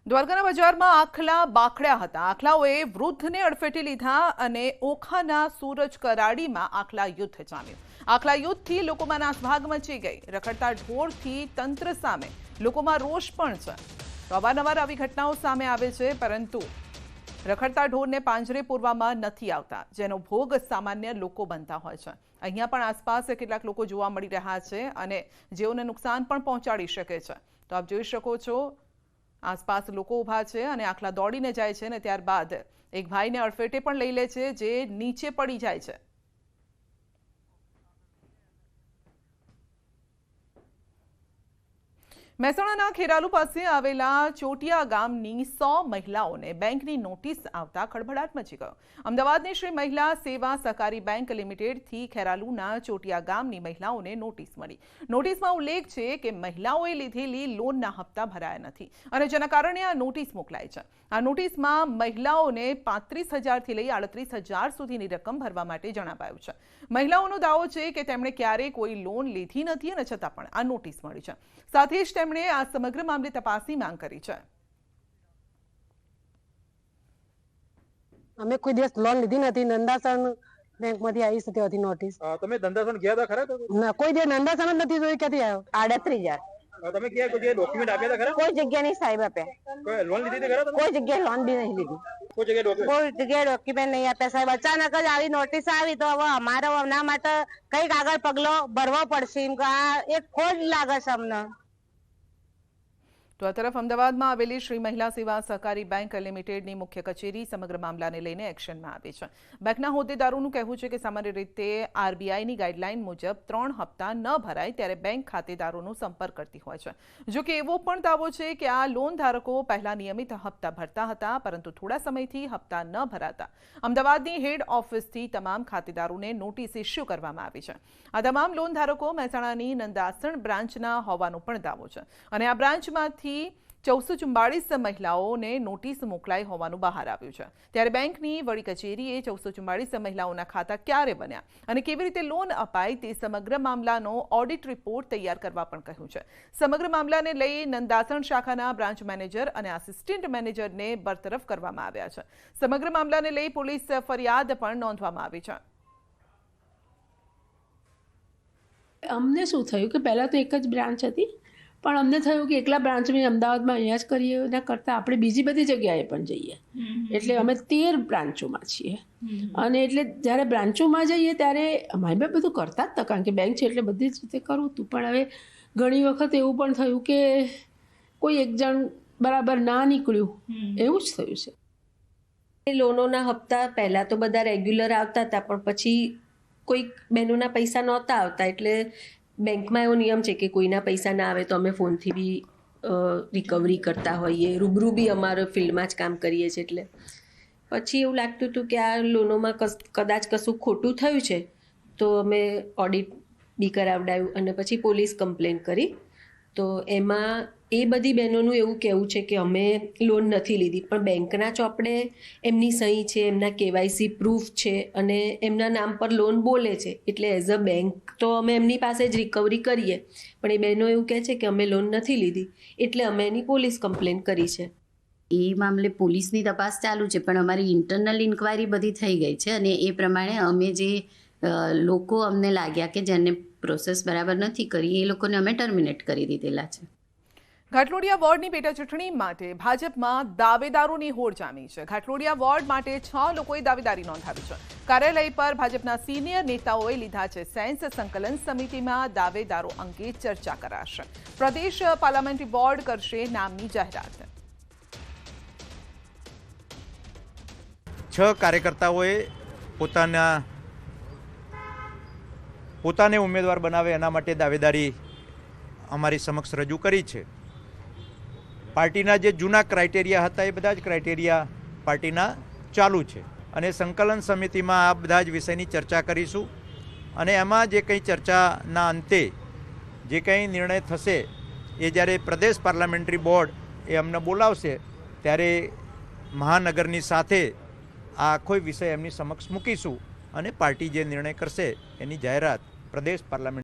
દ્વારકાના બજારમાં આખલા બાખડ્યા હતા। આખલાઓએ વૃદ્ધને અડફેટે લીધા અને ઓખાના સૂરજ કરાડીમાં આખલા યુદ્ધ જામ્યું। આખલા યુદ્ધથી લોકોમાં નાસભાગ મચી ગઈ। રખડતા ઢોરથી તંત્ર સામે લોકોમાં રોષ પણ છે। તો અવારનવાર આવી ઘટનાઓ સામે આવે છે, પરંતુ રખડતા ઢોરને પાંજરે પૂરવામાં નથી આવતા, જેનો ભોગ સામાન્ય લોકો બનતા હોય છે। અહીંયા પણ આસપાસ કેટલાક લોકો જોવા મળી રહ્યા છે અને જેઓને નુકસાન પણ પહોંચાડી શકે છે। તો આપ જોઈ શકો છો, આસપાસ લોકો ઊભા છે અને આખલા દોડીને જાય છે અને ત્યારબાદ એક ભાઈને અડફેટે પણ લઈ લે છે, જે નીચે પડી જાય છે। મહેસાણાના ખેરાલુ પાસે આવેલા ચોટિયા ગામની 100 મહિલાઓને બેંકની નોટિસ આવતા ખળભળાટ મચી ગયો। અમદાવાદની શ્રી મહિલા સેવા સહકારી બેંક લિમિટેડથી ખેરાલુના ચોટિયા ગામની મહિલાઓને નોટિસ મળી। નોટિસમાં ઉલ્લેખ છે કે મહિલાઓએ લીધેલી લોનના હપ્તા ભરાયા નથી અને જેના કારણે આ નોટિસ મોકલાઈ છે। આ નોટિસમાં મહિલાઓને 35,000થી લઈ 38,000 સુધીની રકમ ભરવા માટે જણાવાયું છે। મહિલાઓનો દાવો છે કે તેમણે ક્યારેય કોઈ લોન લીધી નથી અને છતાં પણ આ નોટિસ મળી છે। સાથે જ તેમણે આ સમગ્ર મામલે તપાસની માંગ કરી છે। અમે કોઈ દિવસ લોન લીધી નથી। નંદાસણ બેંકમાંથી આવી છે ત્યાંથી નોટિસ। તમે નંદાસણ ગયા હતા ખરા? ના, કોઈ દિવસ નંદાસણ જ નથી જોયું। ક્યાંથી આવ્યો? 38,000। તમે ક્યાં કોઈ ડોક્યુમેન્ટ આપ્યા હતા ખરા? કોઈ જગ્યા નહીં સાહેબ આપ્યા। કોઈ લોન લીધી હતી ખરા તમે? કોઈ જગ્યાએ લોન બી નહીં લીધી। કોઈ જગ્યાએ ડોક્યુમેન્ટ નહીં આપ્યા સાહેબ। અચાનક જ આવી નોટિસ આવી તો હવે અમારે એના માટે કઈક આગળ પગલો ભરવો પડશે। એમ કે આ એક ખોટ લાગે છે અમને। તો આ તરફ અમદાવાદમાં આવેલી શ્રી મહિલા સેવા સહકારી બેંક લિમિટેડની મુખ્ય કચેરી સમગ્ર મામલાને લઈને એક્શનમાં આવી છે। બેંકના હોદ્દેદારોનું કહેવું છે કે સામાન્ય રીતે આરબીઆઈની ગાઈડલાઈન મુજબ 3 હપ્તા ન ભરાય ત્યારે બેંક ખાતેદારોનો સંપર્ક કરતી હોય છે। જો કે એવો પણ દાવો છે કે આ લોન ધારકો પહેલા નિયમિત હપ્તા ભરતા હતા, પરંતુ થોડા સમયથી હપ્તા ન ભરાતા અમદાવાદની હેડ ઓફિસથી તમામ ખાતેદારોને નોટિસ ઇસ્યુ કરવામાં આવી છે। આ તમામ લોન ધારકો મહેસાણાની નંદાસણ બ્રાન્ચના હોવાનો પણ દાવો છે અને આ બ્રાન્ચમાંથી 444 મહિલાઓને નોટિસ મોકલાઈ હોવાનું બહાર આવ્યું છે। ત્યારે બેંકની વડી કચેરીએ 444 મહિલાઓના ખાતા ક્યારે બન્યા અને કેવી રીતે લોન અપાઈ તે સમગ્ર મામલાનો ઓડિટ રિપોર્ટ તૈયાર કરવા પણ કહ્યું છે। સમગ્ર મામલાને લઈ નંદાસણ શાખાના બ્રાન્ચ મેનેજર અને આસિસ્ટન્ટ મેનેજરને બરતરફ કરવામાં આવ્યા છે। સમગ્ર મામલાને લઈ પોલીસ ફરિયાદ પણ નોંધવામાં આવી છે। અમને શું થયું કે પહેલાં તો એક જ બ્રાન્ચ હતી, પણ અમને થયું કે એકલા બ્રાન્ચ મેં અમદાવાદમાં અહીંયા જ કરીએ એના કરતાં આપણે બીજી બધી જગ્યાએ પણ જઈએ। એટલે અમે 13 બ્રાન્ચોમાં છીએ અને એટલે જ્યારે બ્રાન્ચોમાં જઈએ ત્યારે અમારે બી બધું કરતા જ હતા, કારણ કે બેંક છે એટલે બધી જ રીતે કરવું હતું। પણ હવે ઘણી વખત એવું પણ થયું કે કોઈ એક જણ બરાબર ના નીકળ્યું, એવું જ થયું છે। લોનોના હપ્તા પહેલાં તો બધા રેગ્યુલર આવતા હતા, પણ પછી કોઈક બહેનોના પૈસા નહોતા આવતા, એટલે બેંકમાં એવો નિયમ છે કે કોઈના પૈસા ના આવે તો અમે ફોનથી બી રિકવરી કરતા હોઈએ, રૂબરૂ બી અમારો ફિલ્ડમાં જ કામ કરીએ છીએ। એટલે પછી એવું લાગતું હતું કે આ લોનોમાં કદાચ કશું ખોટું થયું છે, તો અમે ઓડિટ બી કરાવડાવ્યું અને પછી પોલીસ કમ્પ્લેન કરી। તો એમાં એ બધી બહેનોનું એવું કહેવું છે કે અમે લોન નથી લીધી, પણ બેંકના ચોપડે એમની સહી છે, એમના કેવાયસી પ્રૂફ છે અને એમના નામ પર લોન બોલે છે, એટલે એઝ અ બેંક તો અમે એમની પાસે જ રિકવરી કરીએ। પણ એ બહેનો એવું કહે છે કે અમે લોન નથી લીધી, એટલે અમે એની પોલીસ કમ્પ્લેન કરી છે। એ મામલે પોલીસની તપાસ ચાલુ છે, પણ અમારી ઇન્ટરનલ ઇન્ક્વાયરી બધી થઈ ગઈ છે અને એ પ્રમાણે અમે જે લોકો અમને લાગ્યા કે જેને પ્રોસેસ બરાબર નથી કરી, એ લોકોને અમે ટર્મિનેટ કરી દીધેલા છે। ઘાટલોડિયા વોર્ડની પેટા ચૂંટણી માટે ભાજપમાં દાવેદારોની હોડ જામી છે। ઘાટલોડિયા વોર્ડ માટે 6 લોકોએ દાવેદારી નોંધાવી છે। કાર્યાલય પર ભાજપના સિનિયર નેતાઓએ લીધા છે સેન્સ। સંકલન સમિતિમાં દાવેદારો અંગે ચર્ચા કરાશે। પ્રદેશ પાર્લામેન્ટરી બોર્ડ કરશે નામની જાહેરાત। 6 કાર્યકર્તાઓએ પોતાને ઉમેદવાર બનાવે એના માટે દાવેદારી અમારી સમક્ષ રજૂ કરી છે। પાર્ટીના જે જૂના ક્રાઇટેરિયા હતા એ બધા જ ક્રાઇટેરિયા પાર્ટીના ચાલુ છે અને સંકલન સમિતિમાં આ બધા જ વિષયની ચર્ચા કરીશું અને એમાં જે કંઈ ચર્ચાના અંતે જે કંઈ નિર્ણય થશે એ જ્યારે પ્રદેશ પાર્લામેન્ટરી બોર્ડ એ અમને બોલાવશે ત્યારે મહાનગરની સાથે આ આખો વિષય એમની સમક્ષ મૂકીશું અને પાર્ટી જે નિર્ણય કરશે એની જાહેરાત પ્રદેશ પાર્લામેન્ટ